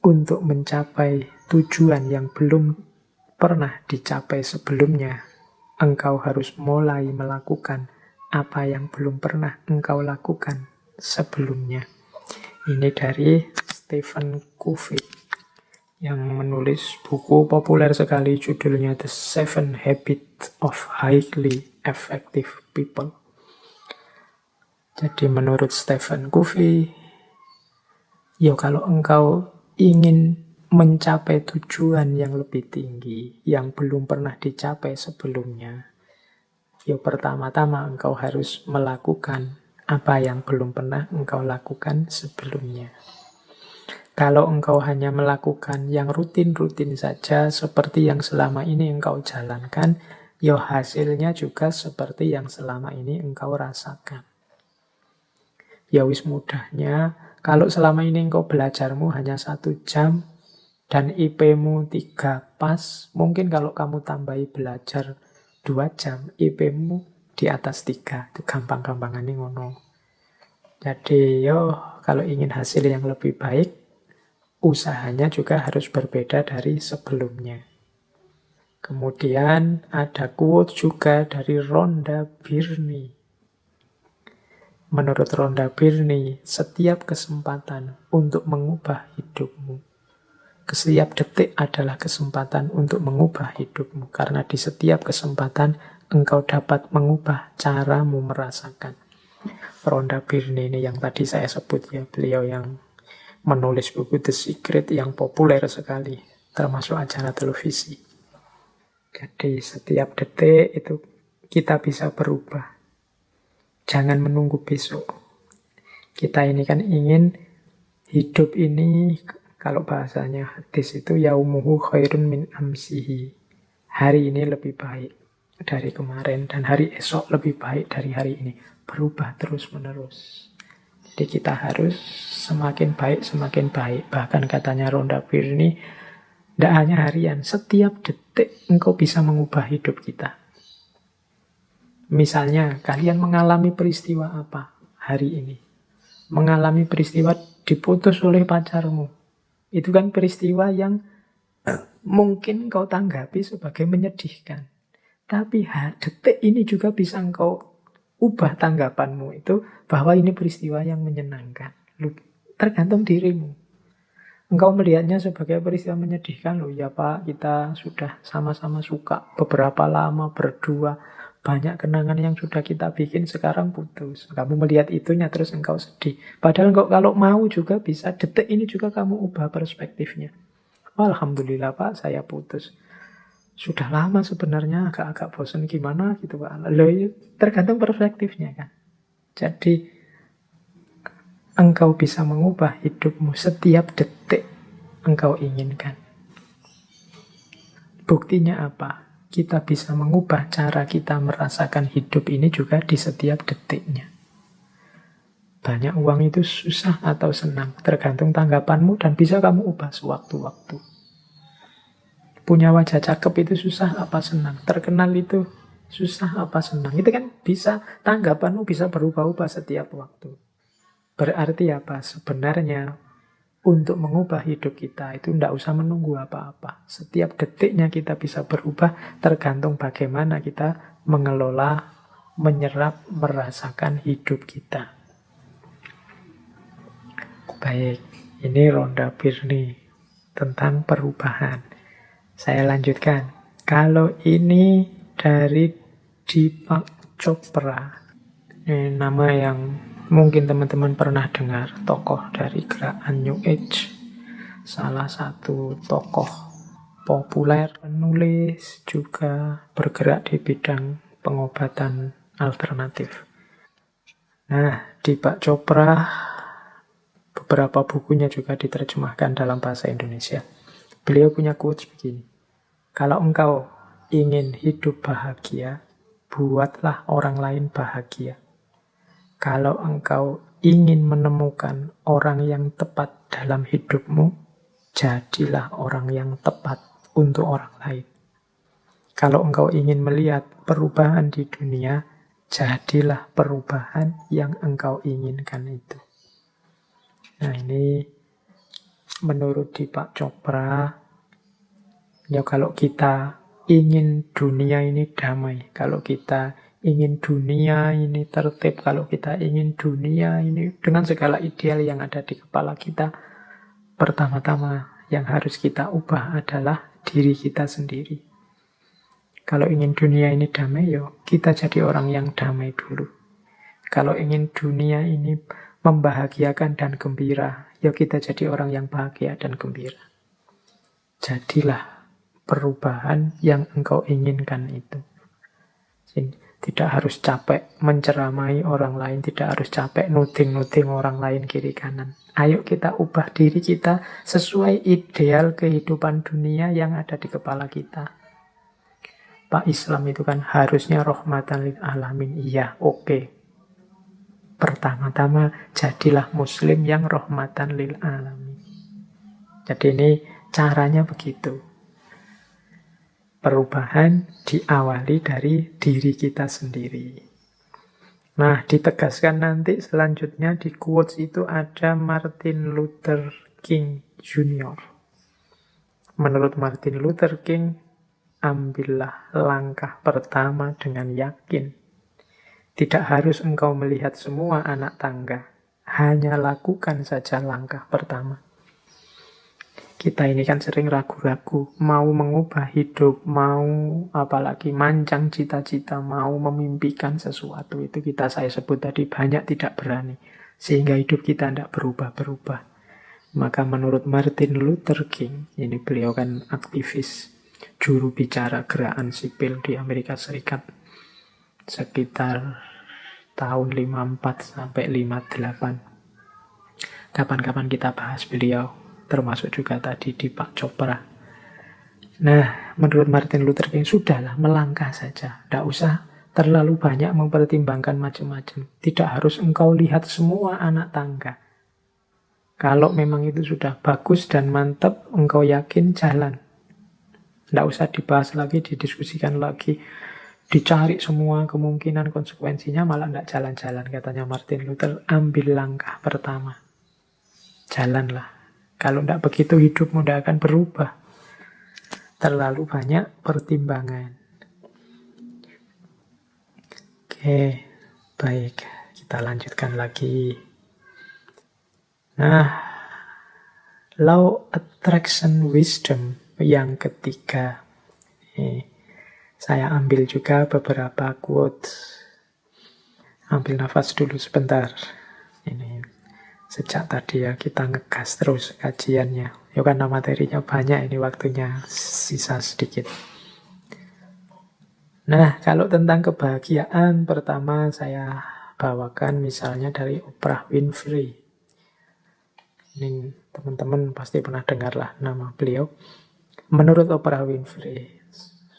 untuk mencapai tujuan yang belum pernah dicapai sebelumnya, engkau harus mulai melakukan apa yang belum pernah engkau lakukan sebelumnya. Ini dari Stephen Covey yang menulis buku populer sekali judulnya The 7 Habits of Highly Effective People. Jadi menurut Stephen Covey, ya kalau engkau ingin mencapai tujuan yang lebih tinggi, yang belum pernah dicapai sebelumnya, ya pertama-tama engkau harus melakukan apa yang belum pernah engkau lakukan sebelumnya. Kalau engkau hanya melakukan yang rutin-rutin saja, seperti yang selama ini engkau jalankan, ya hasilnya juga seperti yang selama ini engkau rasakan. Ya wis mudahnya, kalau selama ini engkau belajarmu hanya 1 jam, dan IP-mu 3 pas, mungkin kalau kamu tambahi belajar 2 jam, IP-mu di atas 3. Itu gampang-gampangan ini ngono. Jadi yo kalau ingin hasil yang lebih baik, usahanya juga harus berbeda dari sebelumnya. Kemudian ada quote juga dari Rhonda Byrne. Menurut Rhonda Byrne, setiap kesempatan untuk mengubah hidupmu, setiap detik adalah kesempatan untuk mengubah hidupmu. Karena di setiap kesempatan engkau dapat mengubah caramu merasakan. Rhonda Byrne ini yang tadi saya sebut ya, beliau yang menulis buku The Secret yang populer sekali, termasuk acara televisi. Jadi setiap detik itu kita bisa berubah. Jangan menunggu besok. Kita ini kan ingin hidup ini, kalau bahasanya hadis itu yaumuhu khairun min amsihi. Hari ini lebih baik dari kemarin dan hari esok lebih baik dari hari ini. Berubah terus-menerus. Jadi kita harus semakin baik. Bahkan katanya Rhonda Byrne, tidak hanya harian, setiap detik engkau bisa mengubah hidup kita. Misalnya, kalian mengalami peristiwa apa hari ini? Mengalami peristiwa diputus oleh pacarmu. Itu kan peristiwa yang mungkin kau tanggapi sebagai menyedihkan. Tapi detik ini juga bisa engkau ubah tanggapanmu itu bahwa ini peristiwa yang menyenangkan. Tergantung dirimu. Engkau melihatnya sebagai peristiwa menyedihkan. Ya Pak, kita sudah sama-sama suka beberapa lama berdua. Banyak kenangan yang sudah kita bikin sekarang putus. Kamu melihat itunya terus engkau sedih. Padahal kok kalau mau juga bisa. Detik ini juga kamu ubah perspektifnya. Oh, alhamdulillah Pak, saya putus. Sudah lama sebenarnya, agak-agak bosan gimana gitu Pak. Loh, tergantung perspektifnya kan. Jadi engkau bisa mengubah hidupmu setiap detik engkau inginkan. Buktinya apa? Kita bisa mengubah cara kita merasakan hidup ini juga di setiap detiknya. Banyak uang itu susah atau senang, tergantung tanggapanmu dan bisa kamu ubah sewaktu-waktu. Punya wajah cakep itu susah apa senang, terkenal itu susah apa senang. Itu kan bisa, tanggapanmu bisa berubah-ubah setiap waktu. Berarti apa? Sebenarnya untuk mengubah hidup kita itu tidak usah menunggu apa-apa. Setiap detiknya kita bisa berubah tergantung bagaimana kita mengelola, menyerap, merasakan hidup kita. Baik, ini Rhonda Byrne tentang perubahan. Saya lanjutkan. Kalau ini dari Deepak Chopra, ini nama yang mungkin teman-teman pernah dengar, tokoh dari gerakan New Age, salah satu tokoh populer, penulis, juga bergerak di bidang pengobatan alternatif. Nah, Deepak Chopra, beberapa bukunya juga diterjemahkan dalam bahasa Indonesia. Beliau punya quotes begini, kalau engkau ingin hidup bahagia, buatlah orang lain bahagia. Kalau engkau ingin menemukan orang yang tepat dalam hidupmu, jadilah orang yang tepat untuk orang lain. Kalau engkau ingin melihat perubahan di dunia, jadilah perubahan yang engkau inginkan itu. Nah, ini menurut Deepak Chopra, ya kalau kita ingin dunia ini damai, kalau kita ingin dunia ini tertib, kalau kita ingin dunia ini dengan segala ideal yang ada di kepala kita, pertama-tama yang harus kita ubah adalah diri kita sendiri. Kalau ingin dunia ini damai, yo kita jadi orang yang damai dulu. Kalau ingin dunia ini membahagiakan dan gembira, yo kita jadi orang yang bahagia dan gembira. Jadilah perubahan yang engkau inginkan itu. Tidak harus capek menceramai orang lain, tidak harus capek nuding-nuding orang lain kiri kanan. Ayo kita ubah diri kita sesuai ideal kehidupan dunia yang ada di kepala kita. Pak, Islam itu kan harusnya rahmatan lil alamin. Iya, oke. Pertama-tama jadilah muslim yang rahmatan lil alamin. Jadi ini caranya begitu. Perubahan diawali dari diri kita sendiri. Nah, ditegaskan nanti selanjutnya di quotes itu ada Martin Luther King Jr. Menurut Martin Luther King, ambillah langkah pertama dengan yakin. Tidak harus engkau melihat semua anak tangga, hanya lakukan saja langkah pertama. Kita ini kan sering ragu-ragu, mau mengubah hidup, mau apalagi mancang cita-cita, mau memimpikan sesuatu. Itu saya sebut tadi banyak tidak berani. Sehingga hidup kita tidak berubah-berubah. Maka menurut Martin Luther King, ini beliau kan aktivis, juru bicara gerakan sipil di Amerika Serikat. Sekitar tahun 54 sampai 58. Kapan-kapan kita bahas beliau. Termasuk juga tadi Deepak Chopra. Nah, menurut Martin Luther King, sudahlah melangkah saja. Tidak usah terlalu banyak mempertimbangkan macam-macam. Tidak harus engkau lihat semua anak tangga. Kalau memang itu sudah bagus dan mantap, engkau yakin, jalan. Tidak usah dibahas lagi, didiskusikan lagi. Dicari semua kemungkinan konsekuensinya, malah tidak jalan-jalan. Katanya Martin Luther, ambil langkah pertama. Jalanlah. Kalau tidak begitu hidupmu tidak akan berubah. Terlalu banyak pertimbangan. Oke, baik. Kita lanjutkan lagi. Nah, Law Attraction Wisdom yang ketiga. Saya ambil juga beberapa quote. Ambil nafas dulu sebentar. Ini sejak tadi ya kita ngegas terus kajiannya. Ya karena materinya banyak, ini waktunya sisa sedikit. Nah, kalau tentang kebahagiaan, pertama saya bawakan misalnya dari Oprah Winfrey. Ini teman-teman pasti pernah dengar lah nama beliau. Menurut Oprah Winfrey,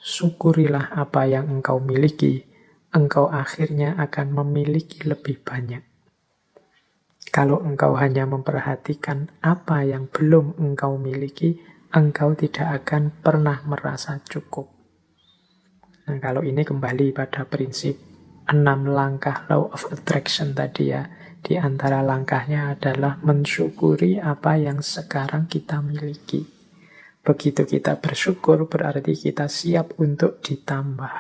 syukurilah apa yang engkau miliki, engkau akhirnya akan memiliki lebih banyak. Kalau engkau hanya memperhatikan apa yang belum engkau miliki, engkau tidak akan pernah merasa cukup. Nah, kalau ini kembali pada prinsip 6 langkah Law of Attraction tadi ya. Di antara langkahnya adalah mensyukuri apa yang sekarang kita miliki. Begitu kita bersyukur, berarti kita siap untuk ditambah.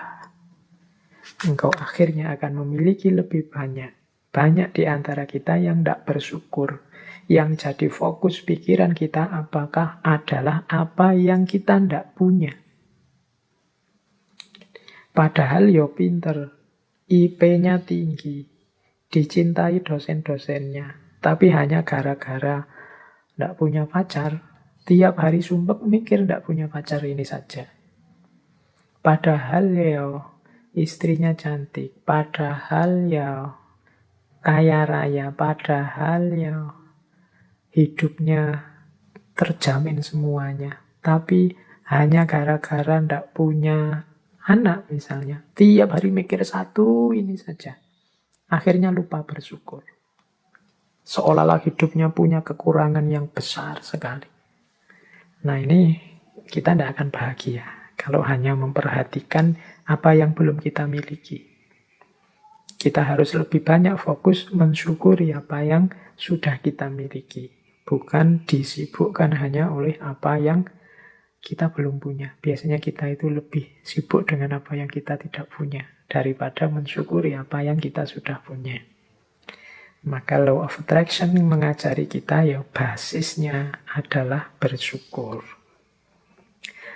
Engkau akhirnya akan memiliki lebih banyak. Banyak di antara kita yang tidak bersyukur. Yang jadi fokus pikiran kita apakah adalah apa yang kita tidak punya. Padahal yo pinter, IP-nya tinggi, dicintai dosen-dosennya, tapi hanya gara-gara tidak punya pacar, tiap hari sumpek mikir tidak punya pacar ini saja. Padahal ya istrinya cantik, padahal ya kaya raya, padahal ya hidupnya terjamin semuanya. Tapi hanya gara-gara ndak punya anak misalnya, tiap hari mikir satu ini saja. Akhirnya lupa bersyukur. Seolah-olah hidupnya punya kekurangan yang besar sekali. Nah ini kita tidak akan bahagia kalau hanya memperhatikan apa yang belum kita miliki. Kita harus lebih banyak fokus mensyukuri apa yang sudah kita miliki. Bukan disibukkan hanya oleh apa yang kita belum punya. Biasanya kita itu lebih sibuk dengan apa yang kita tidak punya daripada mensyukuri apa yang kita sudah punya. Maka Law of Attraction mengajari kita ya basisnya adalah bersyukur.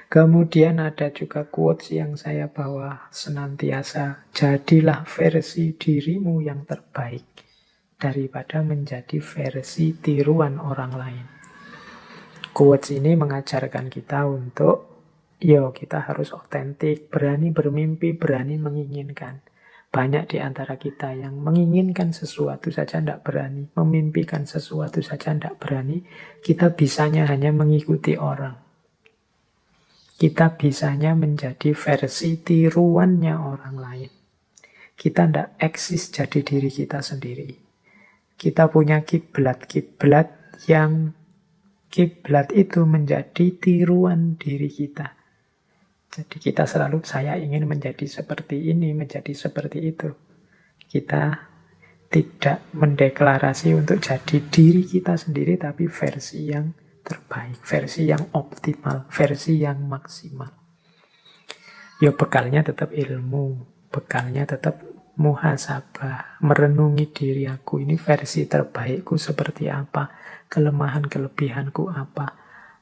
Kemudian ada juga quotes yang saya bawa senantiasa. Jadilah versi dirimu yang terbaik daripada menjadi versi tiruan orang lain. Quotes ini mengajarkan kita untuk kita harus otentik, berani bermimpi, berani menginginkan. Banyak di antara kita yang menginginkan sesuatu saja tidak berani, memimpikan sesuatu saja tidak berani. Kita bisanya hanya mengikuti orang. Kita bisanya menjadi versi tiruannya orang lain. Kita tidak eksis jadi diri kita sendiri. Kita punya kiblat yang kiblat itu menjadi tiruan diri kita. Jadi kita selalu, saya ingin menjadi seperti ini, menjadi seperti itu. Kita tidak mendeklarasi untuk jadi diri kita sendiri, tapi versi yang terbaik, versi yang optimal, versi yang maksimal. Ya bekalnya tetap ilmu, bekalnya tetap muhasabah, merenungi diri aku, ini versi terbaikku seperti apa, kelemahan kelebihanku apa,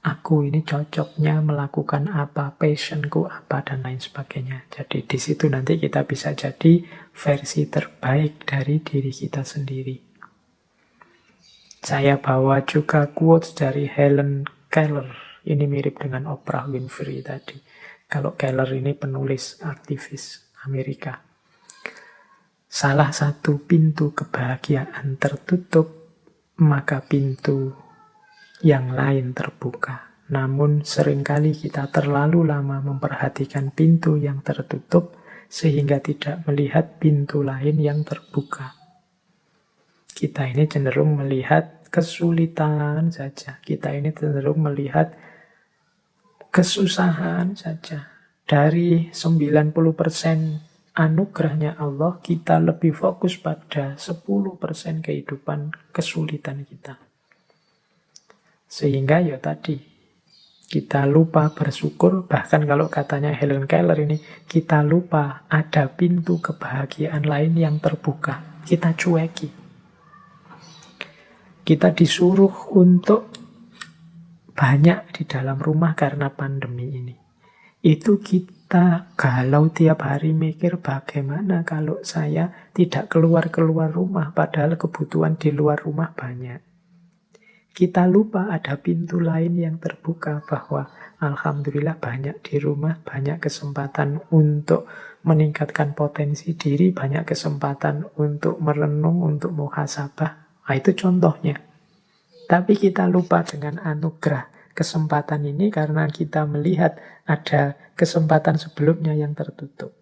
aku ini cocoknya melakukan apa, passionku apa, dan lain sebagainya. Jadi di situ nanti kita bisa jadi versi terbaik dari diri kita sendiri. Saya bawa juga quotes dari Helen Keller. Ini mirip dengan Oprah Winfrey tadi. Kalau Keller ini penulis aktivis Amerika. Salah satu pintu kebahagiaan tertutup, maka pintu yang lain terbuka. Namun seringkali kita terlalu lama memperhatikan pintu yang tertutup sehingga tidak melihat pintu lain yang terbuka. Kita ini cenderung melihat kesulitan saja. Kita ini cenderung melihat kesusahan saja. Dari 90% anugerahnya Allah, kita lebih fokus pada 10% kehidupan kesulitan kita. Sehingga ya tadi, kita lupa bersyukur, bahkan kalau katanya Helen Keller ini, kita lupa ada pintu kebahagiaan lain yang terbuka. Kita cueki. Kita disuruh untuk banyak di dalam rumah karena pandemi ini. Itu kita galau tiap hari mikir bagaimana kalau saya tidak keluar-keluar rumah, padahal kebutuhan di luar rumah banyak. Kita lupa ada pintu lain yang terbuka, bahwa alhamdulillah banyak di rumah, banyak kesempatan untuk meningkatkan potensi diri, banyak kesempatan untuk merenung, untuk muhasabah. Nah, itu contohnya. Tapi kita lupa dengan anugerah kesempatan ini karena kita melihat ada kesempatan sebelumnya yang tertutup.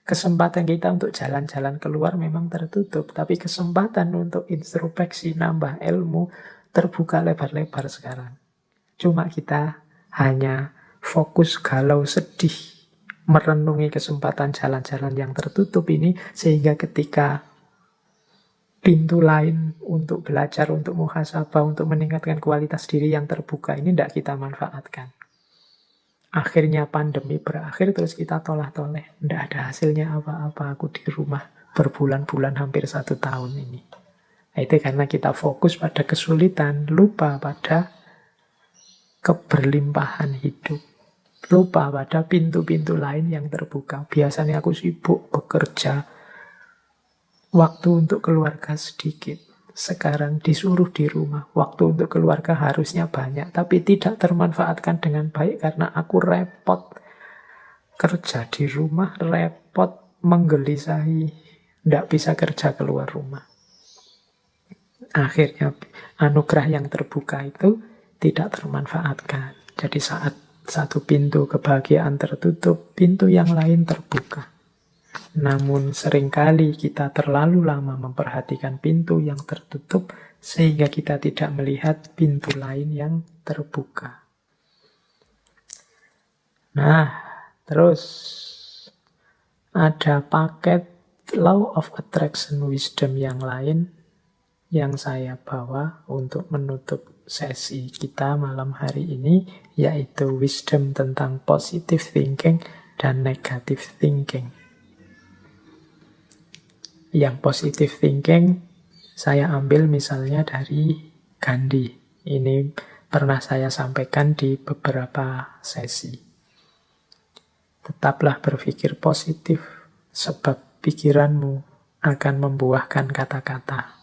Kesempatan kita untuk jalan-jalan keluar memang tertutup, tapi kesempatan untuk introspeksi, nambah ilmu, terbuka lebar-lebar sekarang. Cuma kita hanya fokus galau sedih, merenungi kesempatan jalan-jalan yang tertutup ini, sehingga ketika pintu lain untuk belajar, untuk muhasabah, untuk meningkatkan kualitas diri yang terbuka ini tidak kita manfaatkan. Akhirnya pandemi berakhir, terus kita tolah-toleh. Tidak ada hasilnya apa-apa, aku di rumah berbulan-bulan, hampir 1 tahun ini. Nah, itu karena kita fokus pada kesulitan, lupa pada keberlimpahan hidup. Lupa pada pintu-pintu lain yang terbuka. Biasanya aku sibuk bekerja, waktu untuk keluarga sedikit. Sekarang disuruh di rumah. Waktu untuk keluarga harusnya banyak, tapi tidak termanfaatkan dengan baik karena aku repot kerja di rumah, repot menggelisahi, tidak bisa kerja keluar rumah. Akhirnya anugerah yang terbuka itu tidak termanfaatkan. Jadi saat satu pintu kebahagiaan tertutup, pintu yang lain terbuka. Namun seringkali kita terlalu lama memperhatikan pintu yang tertutup sehingga kita tidak melihat pintu lain yang terbuka. Nah, terus ada paket Law of Attraction Wisdom yang lain yang saya bawa untuk menutup sesi kita malam hari ini, yaitu wisdom tentang positive thinking dan negative thinking. Yang positive thinking saya ambil misalnya dari Gandhi. Ini pernah saya sampaikan di beberapa sesi. Tetaplah berpikir positif, sebab pikiranmu akan membuahkan kata-kata.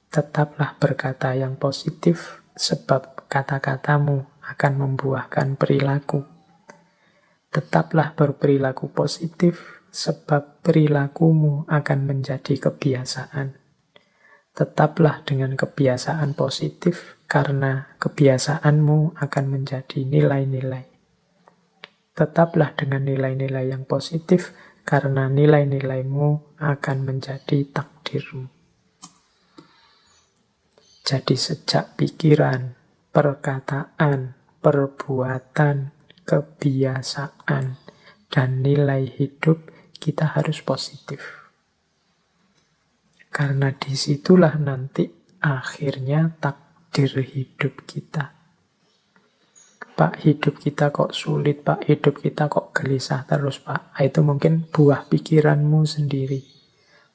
Tetaplah berkata yang positif, sebab kata-katamu akan membuahkan perilaku. Tetaplah berperilaku positif, sebab perilakumu akan menjadi kebiasaan. Tetaplah dengan kebiasaan positif, karena kebiasaanmu akan menjadi nilai-nilai. Tetaplah dengan nilai-nilai yang positif, karena nilai-nilaimu akan menjadi takdirmu. Jadi sejak pikiran, perkataan, perbuatan, kebiasaan, dan nilai hidup, kita harus positif. Karena disitulah nanti akhirnya takdir hidup kita. Pak, hidup kita kok sulit, Pak, hidup kita kok gelisah terus, Pak. Itu mungkin buah pikiranmu sendiri,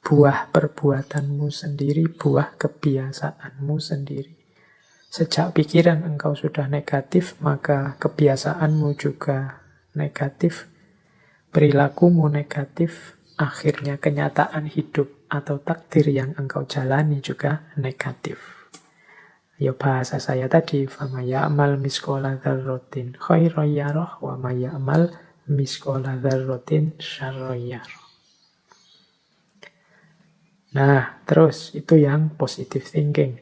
buah perbuatanmu sendiri, buah kebiasaanmu sendiri. Sejak pikiran engkau sudah negatif, maka kebiasaanmu juga negatif, perilakumu negatif, akhirnya kenyataan hidup atau takdir yang engkau jalani juga negatif. Ya bahasa saya tadi, فَمَا يَعْمَلْ مِثْقَالَ ذَرَّةٍ خَيْرًا يَرَهُ وَمَا يَعْمَلْ مِثْقَالَ ذَرَّةٍ شَرًّا يَرَهُ. Nah, terus itu yang positive thinking.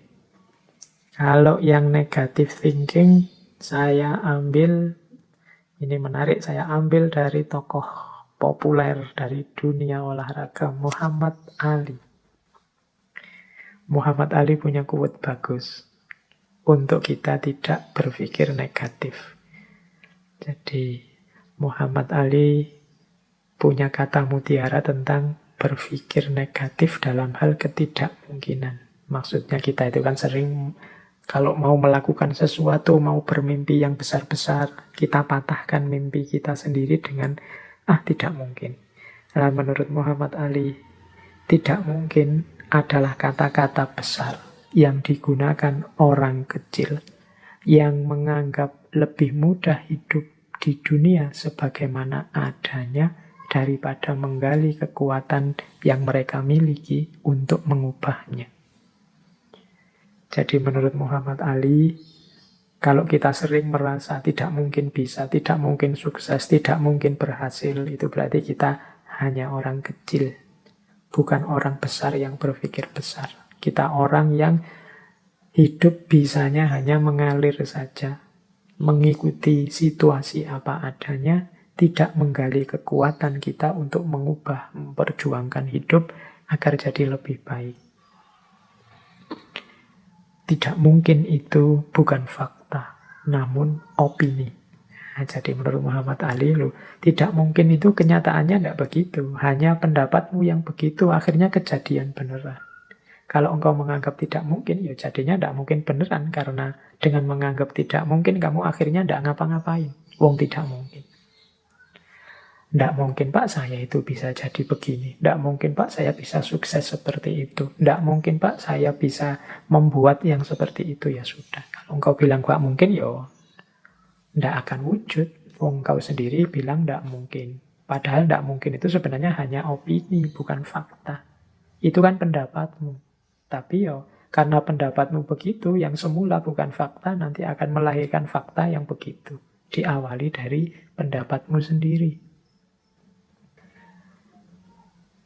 Kalau yang negative thinking, saya ambil, ini menarik, saya ambil dari tokoh populer dari dunia olahraga, Muhammad Ali. Muhammad Ali punya quote bagus, untuk kita tidak berpikir negatif. Jadi Muhammad Ali punya kata mutiara tentang berpikir negatif dalam hal ketidakmungkinan. Maksudnya kita itu kan sering kalau mau melakukan sesuatu, mau bermimpi yang besar-besar, kita patahkan mimpi kita sendiri dengan tidak mungkin. Nah, menurut Muhammad Ali, tidak mungkin adalah kata-kata besar yang digunakan orang kecil yang menganggap lebih mudah hidup di dunia sebagaimana adanya daripada menggali kekuatan yang mereka miliki untuk mengubahnya. Jadi menurut Muhammad Ali, kalau kita sering merasa tidak mungkin bisa, tidak mungkin sukses, tidak mungkin berhasil, itu berarti kita hanya orang kecil, bukan orang besar yang berpikir besar. Kita orang yang hidup bisanya hanya mengalir saja, mengikuti situasi apa adanya, tidak menggali kekuatan kita untuk mengubah, memperjuangkan hidup agar jadi lebih baik. Tidak mungkin itu bukan fakta, namun opini. Nah, jadi menurut Muhammad Ali, tidak mungkin itu kenyataannya tidak begitu. Hanya pendapatmu yang begitu, akhirnya kejadian beneran. Kalau engkau menganggap tidak mungkin, ya jadinya tidak mungkin beneran. Karena dengan menganggap tidak mungkin, kamu akhirnya tidak ngapa-ngapain. Wong tidak mungkin. Tidak mungkin Pak saya itu bisa jadi begini. Tidak mungkin Pak saya bisa sukses seperti itu. Tidak mungkin Pak saya bisa membuat yang seperti itu. Ya sudah. Kalau engkau bilang Pak mungkin, ya tidak akan wujud. Engkau sendiri bilang tidak mungkin. Padahal tidak mungkin itu sebenarnya hanya opini, bukan fakta. Itu kan pendapatmu. Tapi ya karena pendapatmu begitu, yang semula bukan fakta, nanti akan melahirkan fakta yang begitu. Diawali dari pendapatmu sendiri.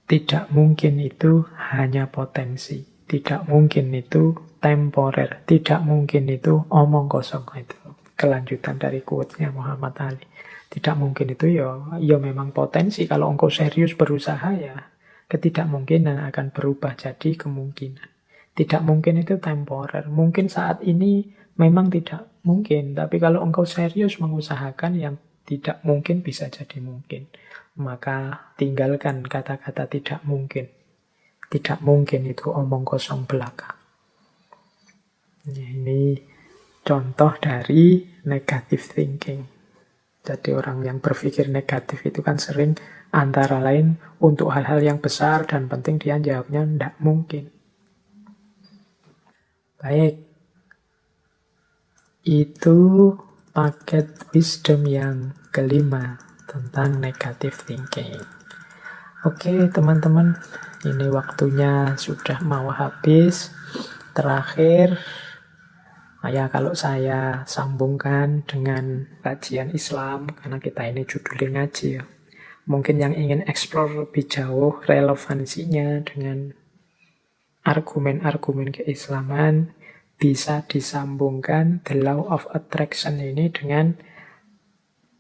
Tidak mungkin itu hanya potensi. Tidak mungkin itu temporer. Tidak mungkin itu omong kosong. Itu kelanjutan dari quote-nya Muhammad Ali. Tidak mungkin itu ya memang potensi. Kalau engkau serius berusaha, ya ketidakmungkinan akan berubah jadi kemungkinan. Tidak mungkin itu temporer. Mungkin saat ini memang tidak mungkin. Tapi kalau engkau serius mengusahakan, yang tidak mungkin bisa jadi mungkin. Maka tinggalkan kata-kata tidak mungkin. Tidak mungkin itu omong kosong belaka. Ini contoh dari negative thinking. Jadi orang yang berpikir negatif itu kan sering antara lain untuk hal-hal yang besar dan penting dia jawabnya tidak mungkin. Baik. Itu paket wisdom yang kelima tentang negative thinking. Oke teman-teman, ini waktunya sudah mau habis. Terakhir, ya kalau saya sambungkan dengan kajian Islam, karena kita ini judulnya ngaji ya. Mungkin yang ingin explore lebih jauh relevansinya dengan argumen-argumen keislaman, bisa disambungkan the law of attraction ini dengan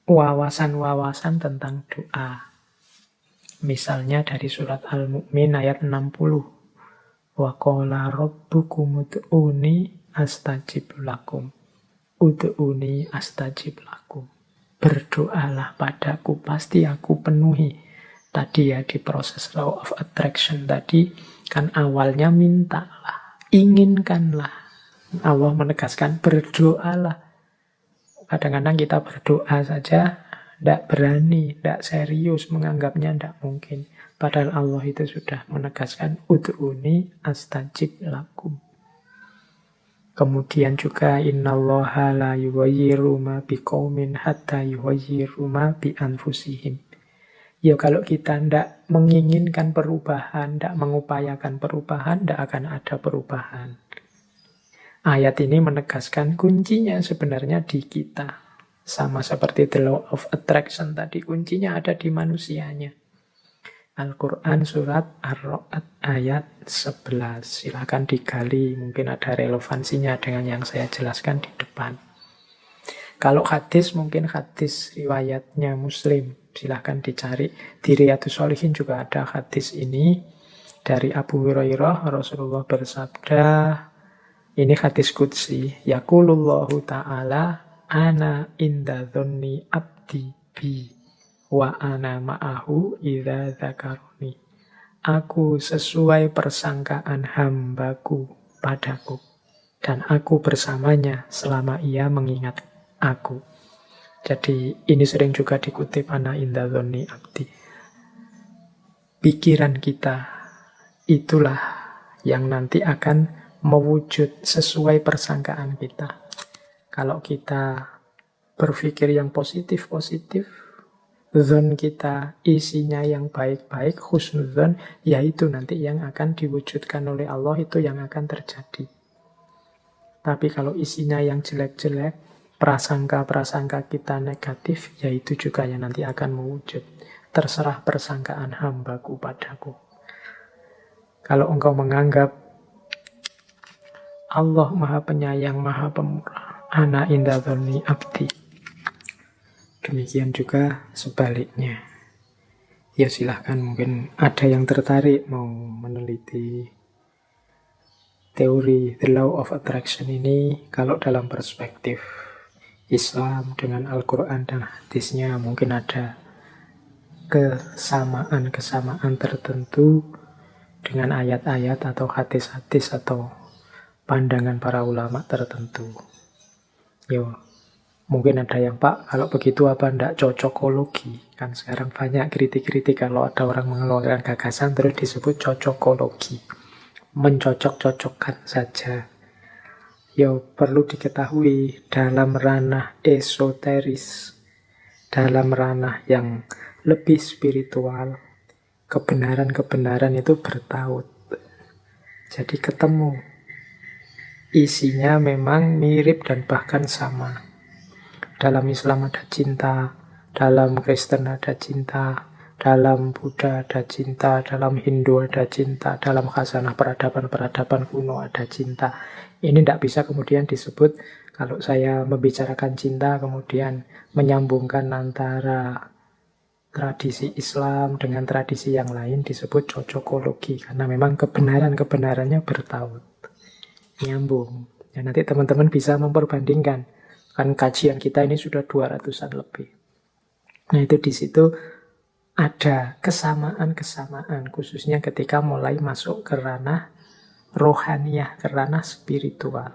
wawasan-wawasan tentang doa. Misalnya dari surat Al-Mu'min ayat 60. Wa qala rabbukum ud'uni astajib lakum. Ud'uni astajib lakum. Berdoalah padaku, pasti aku penuhi. Tadi ya di proses law of attraction tadi, kan awalnya mintalah, inginkanlah. Allah menegaskan berdoalah. Kadang-kadang kita berdoa saja, tidak berani, tidak serius, menganggapnya tidak mungkin. Padahal Allah itu sudah menegaskan, ud'uni astajib lakum. Kemudian juga, innallaha la yughayyiru ma biqaumin hatta yughayyiru ma bi anfusihim. Ya kalau kita tidak menginginkan perubahan, tidak mengupayakan perubahan, tidak akan ada perubahan. Ayat ini menegaskan kuncinya sebenarnya di kita. Sama seperti the law of attraction tadi, kuncinya ada di manusianya. Al-Quran surat Ar-Ra'd ayat 11. Silahkan digali, mungkin ada relevansinya dengan yang saya jelaskan di depan. Kalau hadis, mungkin hadis riwayatnya Muslim. Silahkan dicari. Di Riyadhus Shalihin juga ada hadis ini. Dari Abu Hurairah, Rasulullah bersabda, ini hadis qudsi. Yaqulullahu ta'ala, ana inda dhonni abdi bi, wa ana ma'ahu idza dzakaroni. Aku sesuai persangkaan hambaku padaku, dan aku bersamanya selama ia mengingat aku. Jadi ini sering juga dikutip, ana inda dhonni abdi. Pikiran kita itulah yang nanti akan mewujud sesuai persangkaan kita. Kalau kita berpikir yang positif-positif, zon kita isinya yang baik-baik, husnudzon, yaitu nanti yang akan diwujudkan oleh Allah, itu yang akan terjadi. Tapi kalau isinya yang jelek-jelek, prasangka-prasangka kita negatif, yaitu juga yang nanti akan mewujud. Terserah persangkaan hambaku padaku. Kalau engkau menganggap Allah Maha Penyayang, Maha Pemurah, ana inda dzanni abdi, demikian juga sebaliknya. Ya silahkan, mungkin ada yang tertarik mau meneliti teori The Law of Attraction ini. Kalau dalam perspektif Islam dengan Al-Quran dan hadisnya mungkin ada kesamaan-kesamaan tertentu dengan ayat-ayat atau hadis-hadis atau pandangan para ulama tertentu. Yo, mungkin ada yang, Pak, kalau begitu apa ndak cocokologi? Kan sekarang banyak kritik-kritik kalau ada orang mengeluarkan gagasan terus disebut cocokologi. Mencocok-cocokkan saja. Yo, perlu diketahui dalam ranah esoteris, dalam ranah yang lebih spiritual, kebenaran-kebenaran itu bertaut. Jadi ketemu. Isinya memang mirip dan bahkan sama. Dalam Islam ada cinta, dalam Kristen ada cinta, dalam Buddha ada cinta, dalam Hindu ada cinta, dalam khasanah peradaban-peradaban kuno ada cinta. Ini tidak bisa kemudian disebut, kalau saya membicarakan cinta kemudian menyambungkan antara tradisi Islam dengan tradisi yang lain, disebut cocokologi, karena memang kebenaran-kebenarannya bertaut, nyambung. Ya, nanti teman-teman bisa memperbandingkan. Kan kajian kita ini sudah 200-an lebih. Nah, itu di situ ada kesamaan-kesamaan, khususnya ketika mulai masuk ke ranah rohaniyah, ke ranah spiritual.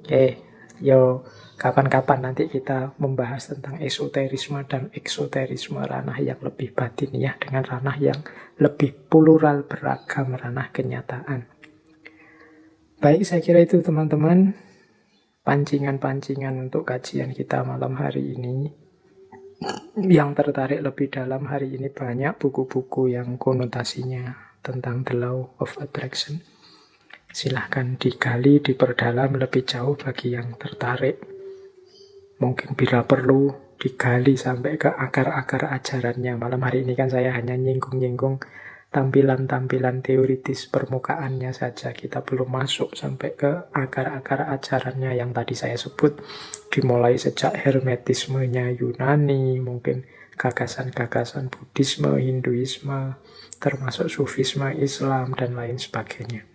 Oke, yo kapan-kapan nanti kita membahas tentang esoterisme dan eksoterisme, ranah yang lebih batiniah dengan ranah yang lebih plural, beragam, ranah kenyataan. Baik, saya kira itu teman-teman pancingan-pancingan untuk kajian kita malam hari ini. Yang tertarik lebih dalam hari ini banyak buku-buku yang konotasinya tentang The Law of Attraction. Silahkan digali, diperdalam lebih jauh bagi yang tertarik. Mungkin bila perlu digali sampai ke akar-akar ajarannya. Malam hari ini kan saya hanya nyinggung-nyinggung tampilan-tampilan teoritis permukaannya saja. Kita belum masuk sampai ke akar-akar ajarannya yang tadi saya sebut. Dimulai sejak hermetismenya Yunani, mungkin gagasan-gagasan Buddhisme, Hinduisme, termasuk Sufisme, Islam, dan lain sebagainya.